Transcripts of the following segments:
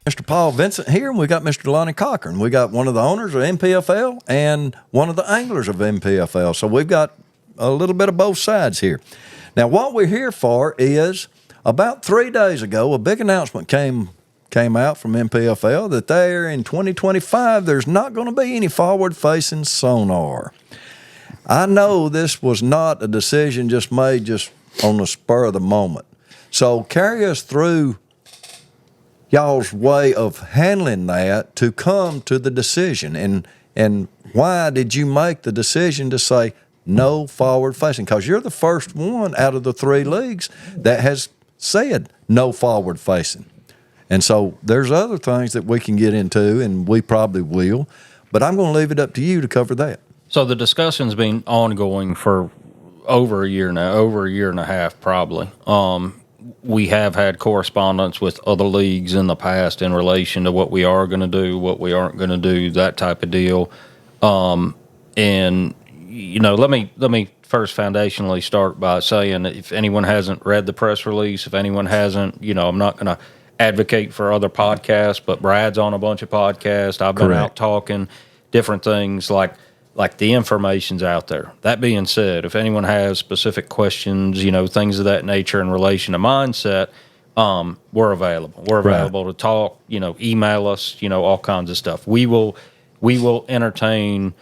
Mr. Paul Vincent here, and we got Mr. Lonnie Cochran. We got one of the owners of Npfl and one of the anglers of Npfl. So we've got a little bit of both sides here. Now, what we're here for is about 3 days ago, a big announcement came out from Npfl that there in 2025, there's not going to be any forward-facing sonar. I know this was not a decision just made just on the spur of the moment. So carry us through y'all's way of handling that to come to the decision, and why did you make the decision to say no forward facing? Because you're the first one out of the 3 leagues that has said no forward facing. And so there's other things that we can get into, and we probably will, but I'm going to leave it up to you to cover that. So the discussion's been ongoing for over a year now, over a year and a half probably. We have had correspondence with other leagues in the past in relation to what we are going to do, what we aren't going to do, that type of deal. And you know, let me first foundationally start by saying that if anyone hasn't read the press release, if anyone hasn't, you know, I'm not going to advocate for other podcasts, but Brad's on a bunch of podcasts. I've been out talking different things, like the information's out there. That being said, if anyone has specific questions, you know, things of that nature in relation to mindset, we're available. We're available to talk, you know, email us, you know, all kinds of stuff. We will entertain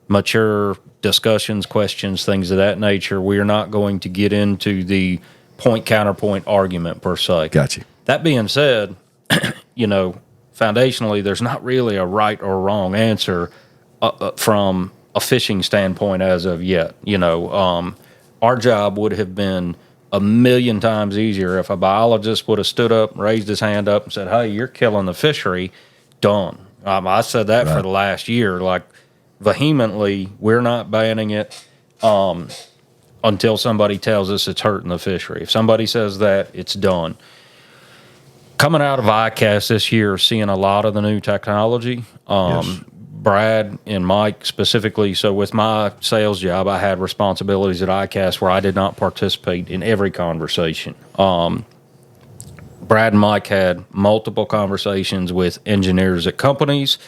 mature discussions, questions, things of that nature. We are not going to get into the point-counterpoint argument per se. Gotcha. That being said, you know, foundationally, there's not really a right or wrong answer from a fishing standpoint as of yet. You know, our job would have been a million times easier if a biologist would have stood up, raised his hand up, and said, "Hey, you're killing the fishery." Done. I said that for the last year, like vehemently. We're not banning it until somebody tells us it's hurting the fishery. If somebody says that, it's done. Coming out of ICAST this year, seeing a lot of the new technology. Yes. Brad and Mike specifically, so with my sales job, I had responsibilities at ICAST where I did not participate in every conversation. Brad and Mike had multiple conversations with engineers at companies.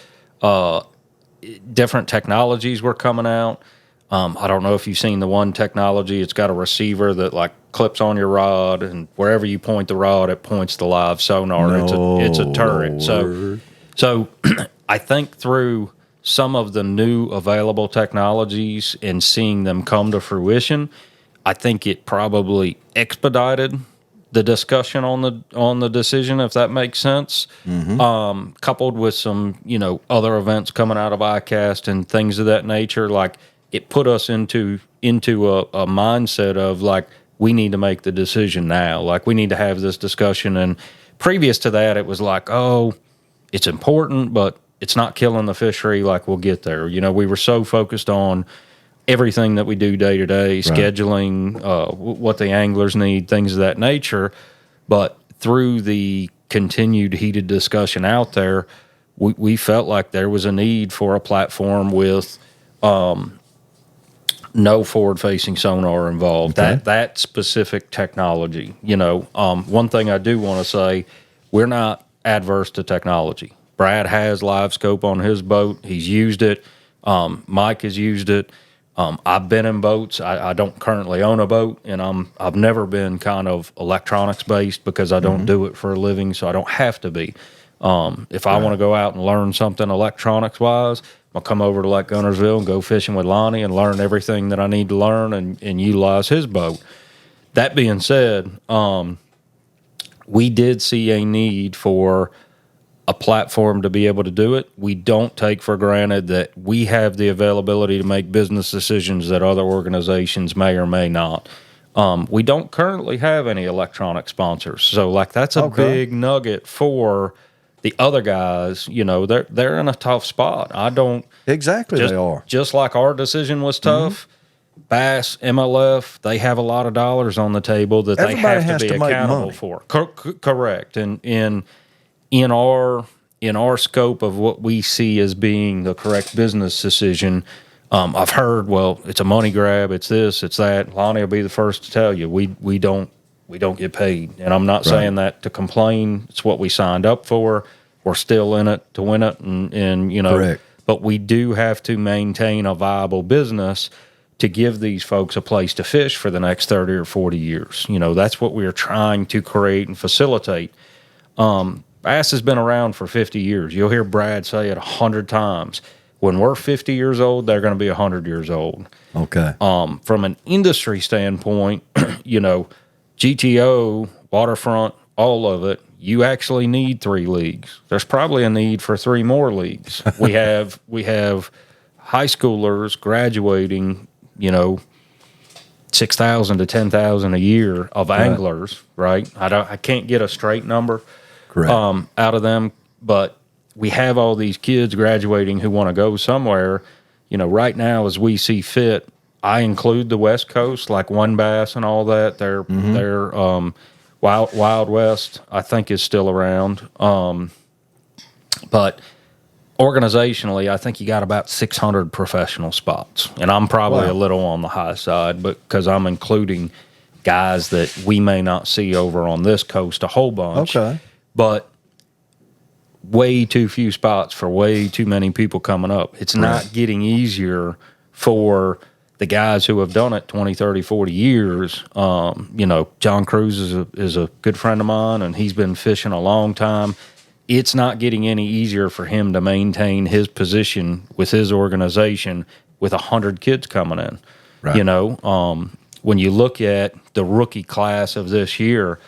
Different technologies were coming out. I don't know if you've seen the one technology. It's got a receiver that like clips on your rod, and wherever you point the rod, it points the live sonar. It's a turret. So I think through some of the new available technologies and seeing them come to fruition, I think it probably expedited the discussion on the decision, if that makes sense. Mm-hmm. Coupled with some, you know, other events coming out of ICAST and things of that nature, like it put us into a mindset of like, we need to make the decision now. Like we need to have this discussion. And previous to that, it was like, oh, it's important, but it's not killing the fishery. Like we'll get there. You know, we were so focused on everything that we do day to day, scheduling, what the anglers need, things of that nature. But through the continued heated discussion out there, we felt like there was a need for a platform with no forward-facing sonar involved. Okay. That specific technology. You know, one thing I do want to say, we're not adverse to technology. Brad has live scope on his boat. He's used it. Mike has used it. I've been in boats. I don't currently own a boat, and I've never been kind of electronics based because I don't do it for a living, so I don't have to be. If I want to go out and learn something electronics wise, I'll come over to Lake Gunnersville and go fishing with Lonnie and learn everything that I need to learn and utilize his boat. That being said, we did see a need for a platform to be able to do it. We don't take for granted that we have the availability to make business decisions that other organizations may or may not. We don't currently have any electronic sponsors. So like that's a big nugget for the other guys. You know, they're in a tough spot. They are. Just like our decision was tough, Bass, MLF, they have a lot of dollars on the table that everybody they have to be accountable for. Correct. And in our scope of what we see as being the correct business decision, I've heard, well, it's a money grab, it's this, it's that. Lonnie will be the first to tell you, we don't get paid. And I'm not saying that to complain. It's what we signed up for. we're still in it to win it, and Correct. but we do have to maintain a viable business to give these folks a place to fish for the next 30 or 40 years. That's what we are trying to create and facilitate. Bass has been around for 50 years. You'll hear Brad say it 100 times. When we're 50 years old, they're going to be 100 years old. Okay. From an industry standpoint, GTO, waterfront, all of it, you actually need 3 leagues. There's probably a need for 3 more leagues. We have high schoolers graduating, 6,000 to 10,000 a year of anglers, right? I can't get a straight number out of them, but we have all these kids graduating who want to go somewhere. Right now, as we see fit, I include the West Coast, like One Bass and all that. They're Wild West, I think, is still around. But organizationally, I think you got about 600 professional spots. And I'm probably a little on the high side, but because I'm including guys that we may not see over on this coast a whole bunch. Okay. But way too few spots for way too many people coming up. It's not getting easier for the guys who have done it 20, 30, 40 years. John Cruz is a good friend of mine, and he's been fishing a long time. It's not getting any easier for him to maintain his position with his organization with 100 kids coming in. Right. When you look at the rookie class of this year,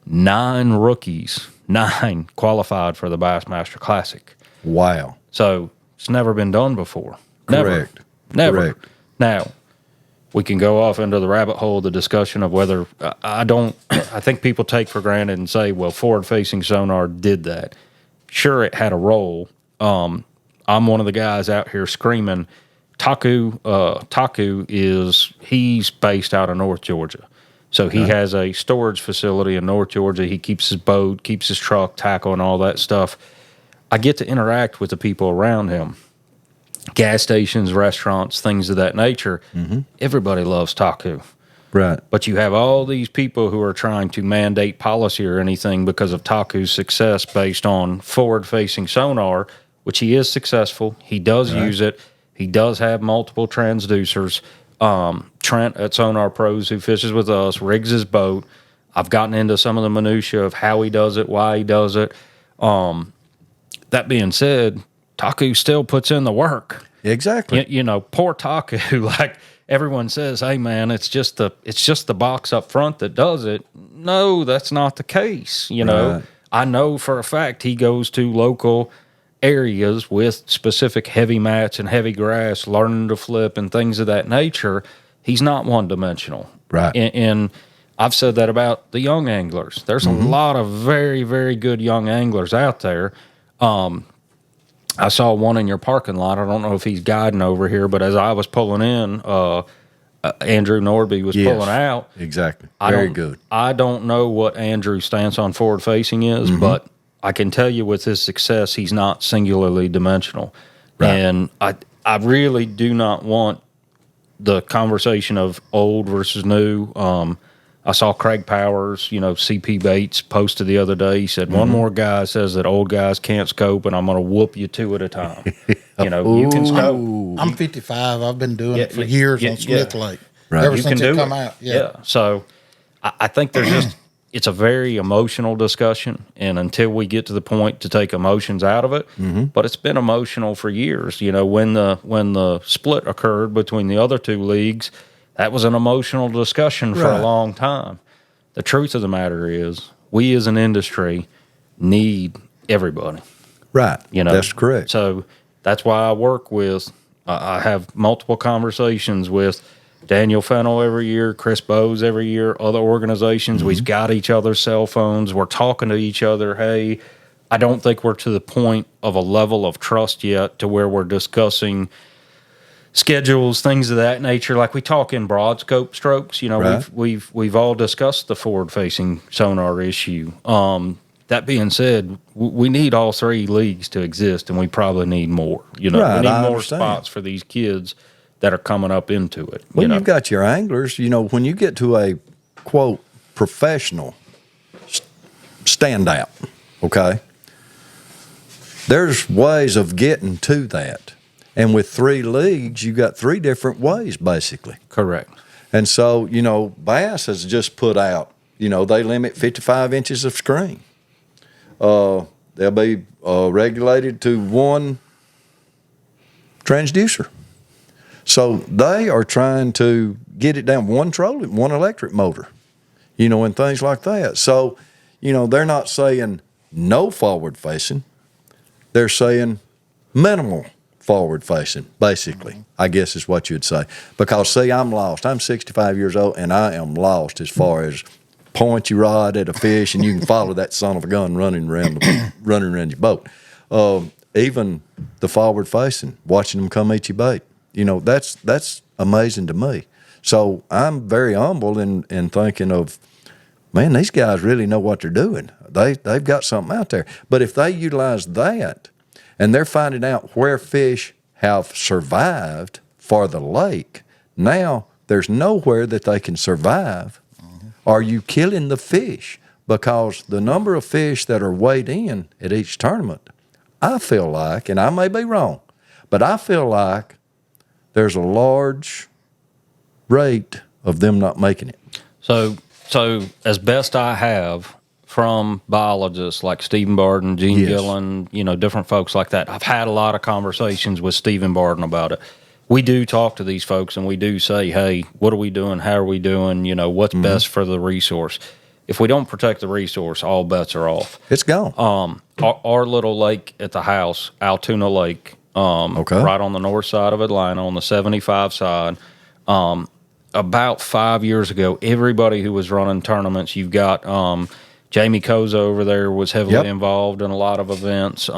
9 rookies, 9 qualified for the Bassmaster Classic. Wow. So it's never been done before. Never. Correct. Now, we can go off into the rabbit hole of the discussion of whether I think people take for granted and say, well, forward-facing sonar did that. Sure, it had a role. I'm one of the guys out here screaming. Taku he's based out of North Georgia. So he has a storage facility in North Georgia. He keeps his boat, keeps his truck, tackle, and all that stuff. I get to interact with the people around him. Gas stations, restaurants, things of that nature. Mm-hmm. Everybody loves Taku. Right. But you have all these people who are trying to mandate policy or anything because of Taku's success based on forward-facing sonar, which he is successful. He does use it. He does have multiple transducers. Trent at Sonar Pros, who fishes with us, rigs his boat. I've gotten into some of the minutia of how he does it, why he does it. That being said, Taku still puts in the work. Exactly. Poor Taku, like everyone says, hey man, it's just the box up front that does it. No, that's not the case. Right. I know for a fact he goes to local areas with specific heavy mats and heavy grass, learning to flip and things of that nature. He's not one-dimensional. Right. And I've said that about the young anglers. There's a lot of very, very good young anglers out there. I saw one in your parking lot. I don't know if he's guiding over here, but as I was pulling in, Andrew Norby was pulling out. Exactly. Very good. I don't know what Andrew's stance on forward-facing is, but I can tell you with his success, he's not singularly dimensional. Right. And I really do not want the conversation of old versus new. I saw Craig Powers, CP Bates posted the other day. He said, one more guy says that old guys can't scope, and I'm going to whoop you 2 at a time. You can scope. I'm 55. I've been doing it for years on Smith Lake. Right. Ever You since can it do come it. out. Yeah. So I think there's it's a very emotional discussion, and until we get to the point to take emotions out of it, but it's been emotional for years. When the split occurred between the other 2 leagues, that was an emotional discussion for a long time. The truth of the matter is, we as an industry need everybody. Right. That's correct. So that's why I work with, I have multiple conversations with Daniel Fennell every year, Chris Bowes every year, other organizations. We've got each other's cell phones. We're talking to each other. Hey, I don't think we're to the point of a level of trust yet to where we're discussing schedules, things of that nature. Like we talk in broad scope strokes. We've all discussed the forward-facing sonar issue. That being said, we need all 3 leagues to exist, and we probably need more. We need more spots for these kids that are coming up into it. Well, you've got your anglers. When you get to a, quote, professional standout, okay, there's ways of getting to that. And with 3 leagues, you got 3 different ways, basically. Correct. And so, Bass has just put out, they limit 55 inches of screen. They'll be regulated to 1 transducer. So they are trying to get it down 1 trolling, 1 electric motor, and things like that. So, they're not saying no forward facing. They're saying minimal forward facing, basically, I guess is what you'd say. Because, see, I'm lost. I'm 65 years old, and I am lost as far as point your rod at a fish, and you can follow that son of a gun running around your boat. Even the forward facing, watching them come eat your bait, that's amazing to me. So I'm very humble in thinking of, man, these guys really know what they're doing. They've got something out there. But if they utilize that, and they're finding out where fish have survived for the lake, now there's nowhere that they can survive. Are you killing the fish? Because the number of fish that are weighed in at each tournament, I feel like, and I may be wrong, but I feel like there's a large rate of them not making it. So as best I have from biologists like Stephen Barton, Gene Gillen, different folks like that, I've had a lot of conversations with Stephen Barton about it. We do talk to these folks and we do say, hey, what are we doing? How are we doing? What's best for the resource? If we don't protect the resource, all bets are off. It's gone. Our little lake at the house, Altoona Lake, right on the north side of Atlanta, on the 75 side, about 5 years ago, everybody who was running tournaments, you've got Jamie Koza over there was heavily involved in a lot of events.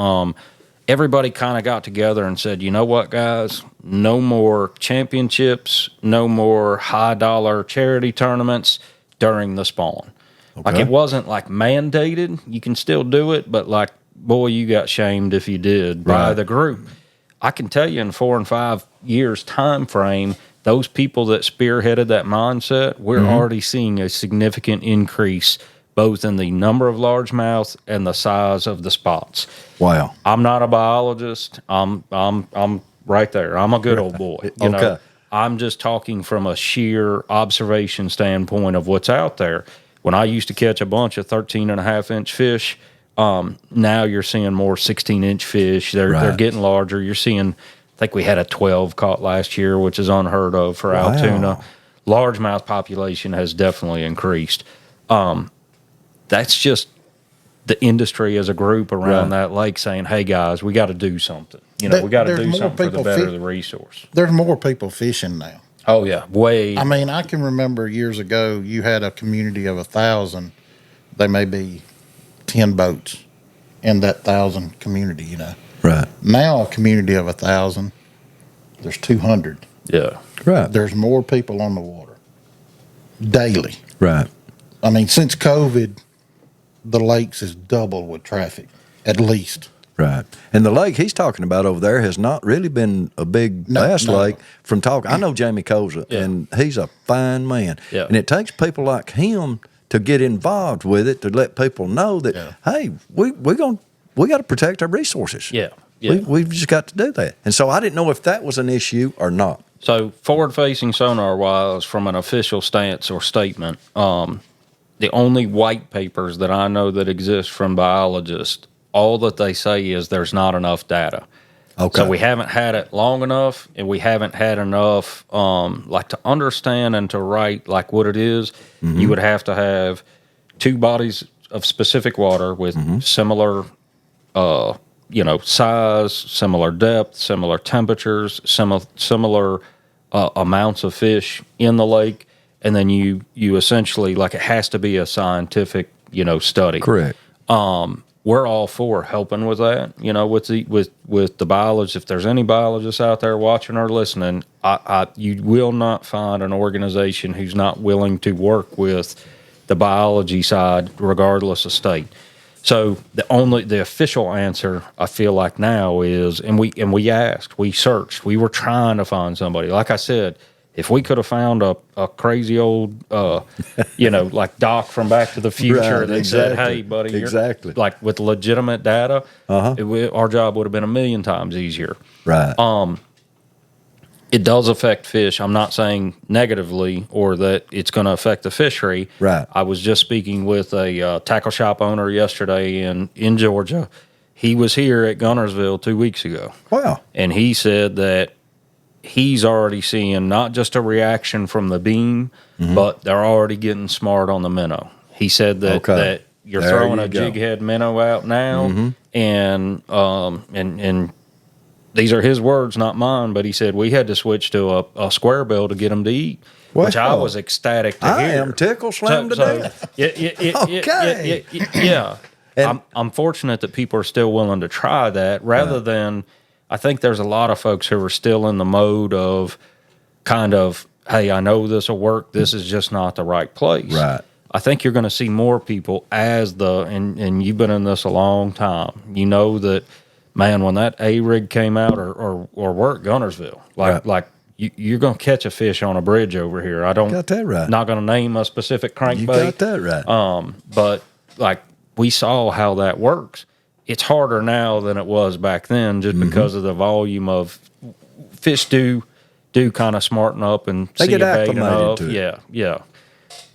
Everybody kind of got together and said, you know what, guys, no more championships, no more high-dollar charity tournaments during the spawn. Okay. Like, it wasn't, like, mandated. You can still do it, but, like, boy, you got shamed if you did by the group. I can tell you in 4 and 5 years time frame, those people that spearheaded that mindset, we're already seeing a significant increase both in the number of largemouth and the size of the spots. Wow. I'm not a biologist. I'm right there. I'm a good old boy. You know, I'm just talking from a sheer observation standpoint of what's out there. When I used to catch a bunch of 13.5-inch fish, now you're seeing more 16-inch fish. They're getting larger. You're seeing, I think we had a 12 caught last year, which is unheard of for Altoona. Largemouth population has definitely increased. That's just the industry as a group around that lake saying, hey, guys, we got to do something. You know, we got to do something for the better of the resource. There's more people fishing now. Oh, yeah, way. I mean, I can remember years ago, you had a community of 1,000. There may be 10 boats in that 1,000 community, you know. Right. Now, a community of 1,000, there's 200. Yeah. Right. There's more people on the water daily. Right. I mean, since COVID, the lakes has doubled with traffic, at least. Right. And the lake he's talking about over there has not really been a big bass lake from talking. I know Jamie Koza, and he's a fine man. Yeah. And it takes people like him to get involved with it, to let people know that, hey, we got to protect our resources. Yeah. Yeah. We've just got to do that. And so I didn't know if that was an issue or not. So forward-facing sonar-wise, from an official stance or statement, the only white papers that I know that exist from biologists, all that they say is there's not enough data. Okay. So we haven't had it long enough, and we haven't had enough, like, to understand and to write, like, what it is. Mm-hmm. You would have to have 2 bodies of specific water with similar, size, similar depth, similar temperatures, similar amounts of fish in the lake. And then you essentially, like, it has to be a scientific, study. Correct. We're all for helping with that, with the biologists. If there's any biologists out there watching or listening, you will not find an organization who's not willing to work with the biology side, regardless of state. So the official answer, I feel like now is, and we asked, we searched, we were trying to find somebody. Like I said, If we could have found a crazy old, like Doc from Back to the Future Right, that said, exactly, "Hey, buddy, exactly. like with legitimate data, our job would have been a million times easier." Right. It does affect fish. I'm not saying negatively or that it's going to affect the fishery. Right. I was just speaking with a tackle shop owner yesterday in Georgia. He was here at Gunnersville 2 weeks ago. Wow. And he said that he's already seeing not just a reaction from the beam, but they're already getting smart on the minnow. He said that you're There throwing you a go. jig head minnow out now, and these are his words, not mine. But he said we had to switch to a square bill to get them to eat, which I Well, was ecstatic to I hear. am tickled slammed to death. Okay. Yeah. And- I'm fortunate that people are still willing to try that rather than, I think there's a lot of folks who are still in the mode of kind of, hey, I know this will work. This is just not the right place. Right. I think you're going to see more people and you've been in this a long time. You know that, man, when that A rig came out or we're at Gunnersville, like you're going to catch a fish on a bridge over here. Got that right. Not going to name a specific crankbait. You got that right. But like we saw how that works. It's harder now than it was back then, just because of the volume of fish do kind of smarten up and They see get a bait acclimated enough. to it. Yeah.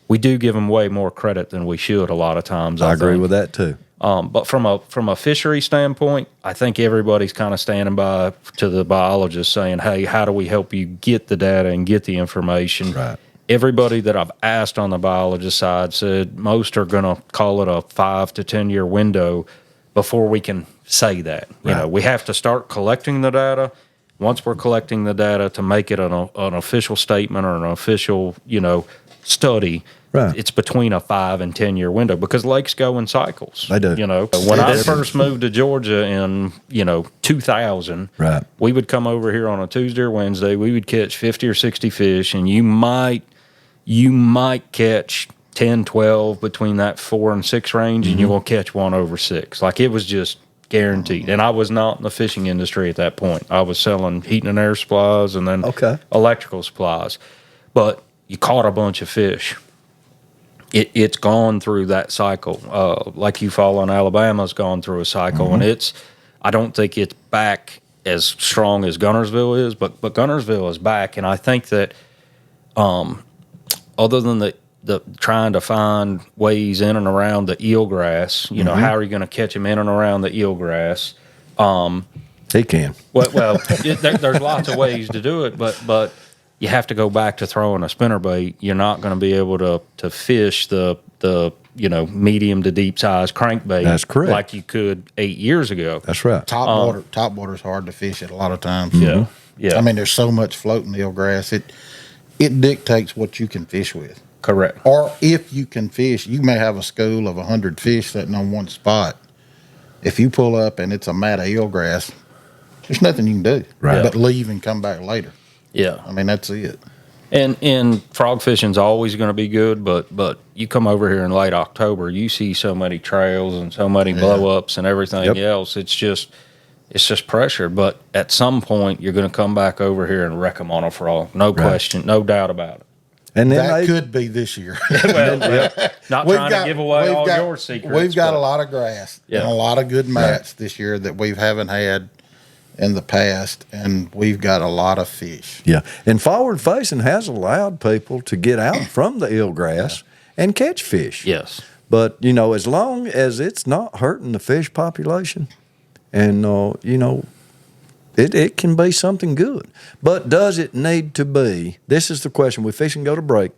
We do give them way more credit than we should a lot of times. I agree think. with that too. But from a fishery standpoint, I think everybody's kind of standing by to the biologist saying, hey, how do we help you get the data and get the information? Right. Everybody that I've asked on the biologist side said most are going to call it a 5 to 10 year window before we can say that. You know, we have to start collecting the data. Once we're collecting the data to make it an official statement or an official, study, it's between a 5 and 10 year window because lakes go in cycles. They do. When I first moved to Georgia in 2000, we would come over here on a Tuesday or Wednesday. We would catch 50 or 60 fish, and you might catch 10, 12 between that 4 and 6 range, and you will catch one over 6. Like it was just guaranteed. And I was not in the fishing industry at that point. I was selling heating and air supplies and then electrical supplies. But you caught a bunch of fish. It's gone through that cycle. Like you follow in Alabama's gone through a cycle, and I don't think it's back as strong as Gunnersville is, but Gunnersville is back, and I think that other than the trying to find ways in and around the eelgrass, how are you going to catch them in and around the eelgrass? He can. Well, there's lots of ways to do it, but you have to go back to throwing a spinnerbait. You're not going to be able to fish the medium to deep size crankbait. That's correct. Like you could 8 years ago. That's right. Top water's hard to fish it a lot of times. Yeah. I mean, there's so much floating eelgrass. It dictates what you can fish with. Correct. Or if you can fish, you may have a school of 100 fish sitting on one spot. If you pull up and it's a mat of eelgrass, there's nothing you can do but leave and come back later. Yeah. I mean, that's it. And frog fishing's always going to be good, but you come over here in late October, you see so many trails and so many blow-ups and everything else. It's just pressure. But at some point, you're going to come back over here and wreck them on a frog. No question, no doubt about it. And then that could be this year. Not trying to give away all your secrets. We've got a lot of grass and a lot of good mats this year that we haven't had in the past, and we've got a lot of fish. Yeah, and forward facing has allowed people to get out from the eelgrass and catch fish. Yes. But, as long as it's not hurting the fish population, and, it can be something good. But does it need to be, this is the question, we're fixing to go to break,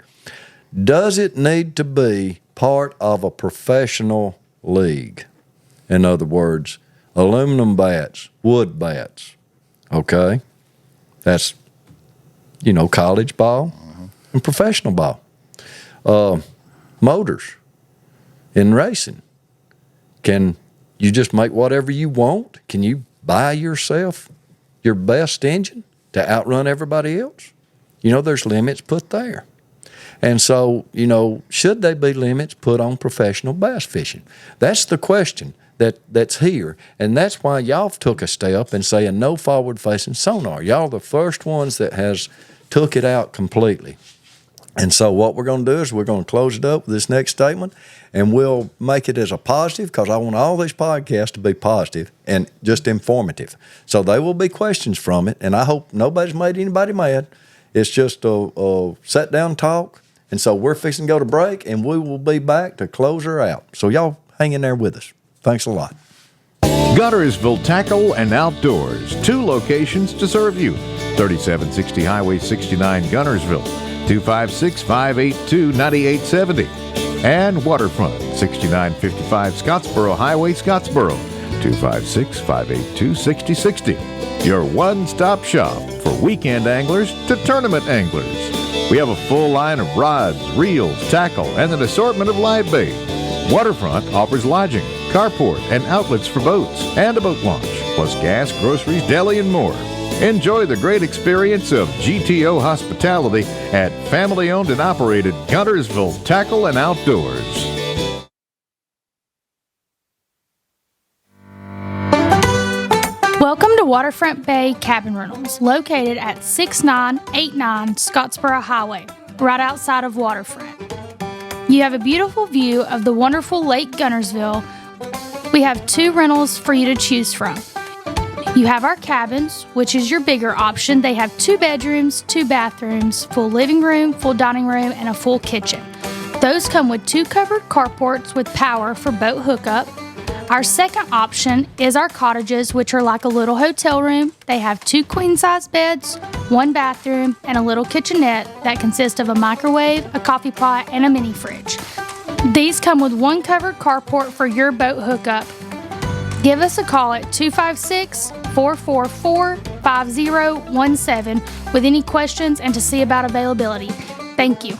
does it need to be part of a professional league? In other words, aluminum bats, wood bats, okay? That's, college ball and professional ball. Motors in racing. Can you just make whatever you want? Can you buy yourself your best engine to outrun everybody else? There's limits put there. And so, should there be limits put on professional bass fishing? That's the question that's here. And that's why y'all took a step in saying no forward-facing sonar. Y'all are the first ones that has took it out completely. And so what we're going to do is we're going to close it up with this next statement, and we'll make it as a positive, because I want all these podcasts to be positive and just informative. So there will be questions from it, and I hope nobody's made anybody mad. It's just a sit down talk. And so we're fixing to go to break, and we will be back to close her out. So y'all hang in there with us. Thanks a lot. Guntersville Tackle and Outdoors. 2 locations to serve you. 3760 Highway 69 Guntersville. 256-582-9870. And Waterfront, 6955 Scottsboro Highway, Scottsboro. 256-582-6060. Your one-stop shop for weekend anglers to tournament anglers. We have a full line of rods, reels, tackle, and an assortment of live bait. Waterfront offers lodging, carport, and outlets for boats and a boat launch, plus gas, groceries, deli, and more. Enjoy the great experience of GTO hospitality at family-owned and operated Guntersville Tackle and Outdoors. Welcome to Waterfront Bay Cabin Rentals, located at 6989 Scottsboro Highway, right outside of Waterfront. You have a beautiful view of the wonderful Lake Guntersville. We have 2 rentals for you to choose from. You have our cabins, which is your bigger option. They have 2 bedrooms, 2 bathrooms, full living room, full dining room, and a full kitchen. Those come with 2 covered carports with power for boat hookup. Our second option is our cottages, which are like a little hotel room. They have 2 queen-size beds, 1 bathroom, and a little kitchenette that consists of a microwave, a coffee pot, and a mini fridge. These come with 1 covered carport for your boat hookup. Give us a call at 256-444-5017 with any questions and to see about availability. Thank you.